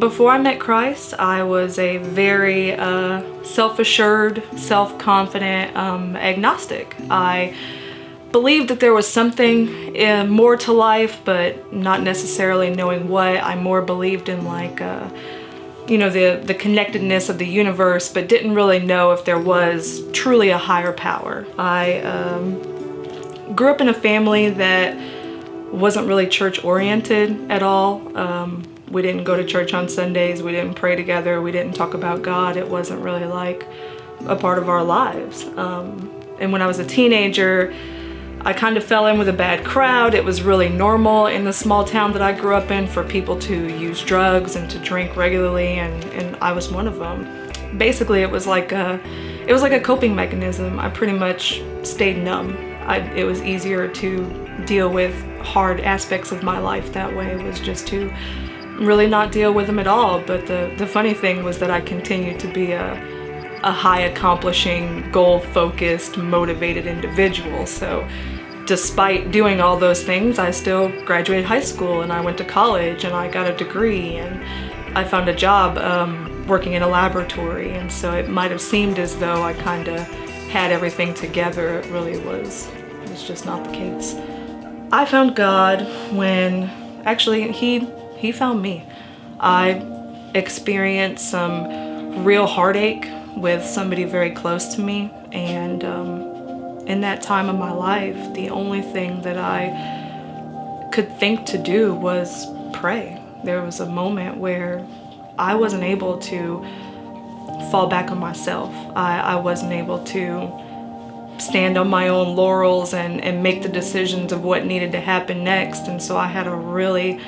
Before I met Christ, I was a very self-assured, self-confident agnostic. I believed that there was something more to life, but not necessarily knowing what. I more believed in the connectedness of the universe, but didn't really know if there was truly a higher power. I grew up in a family that wasn't really church oriented at all. We didn't go to church on Sundays, we didn't pray together, we didn't talk about God. It wasn't really like a part of our lives. And when I was a teenager, I kind of fell in with a bad crowd. It was really normal in the small town that I grew up in for people to use drugs and to drink regularly, and I was one of them. Basically, it was like a coping mechanism. I pretty much stayed numb. It was easier to deal with hard aspects of my life that way. It was just to really not deal with them at all. But the funny thing was that I continued to be a high accomplishing, goal-focused, motivated individual. So despite doing all those things, I still graduated high school and I went to college and I got a degree and I found a job working in a laboratory. And so it might have seemed as though I kind of had everything together. It really was just not the case. I found God when actually he found me. I experienced some real heartache with somebody very close to me, and in that time of my life, the only thing that I could think to do was pray. There was a moment where I wasn't able to fall back on myself. I wasn't able to stand on my own laurels and make the decisions of what needed to happen next. And so I had a really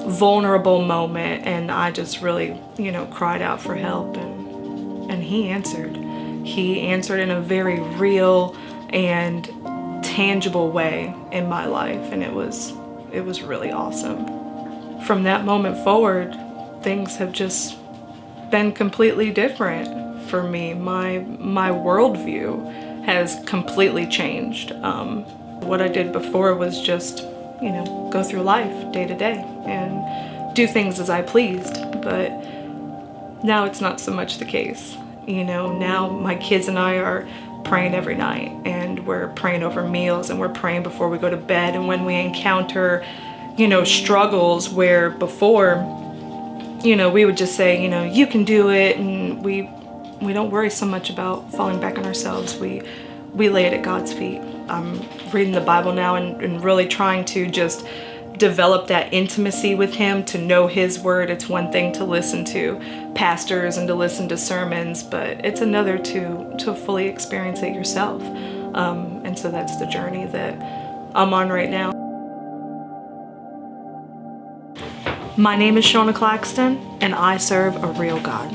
vulnerable moment, and I just really, cried out for help, and he answered. He answered in a very real and tangible way in my life, and it was really awesome. From that moment forward, things have just been completely different for me. My worldview has completely changed. What I did before was just, go through life day to day and do things as I pleased, but now it's not so much the case. Now my kids and I are praying every night, and we're praying over meals, and we're praying before we go to bed. And when we encounter, struggles where before, we would just say, you can do it, and we don't worry so much about falling back on ourselves. We lay it at God's feet. I'm reading the Bible now and really trying to just develop that intimacy with him, to know his word. It's one thing to listen to pastors and to listen to sermons, but it's another to fully experience it yourself. And so that's the journey that I'm on right now. My name is Shauna Claxton, and I serve a real God.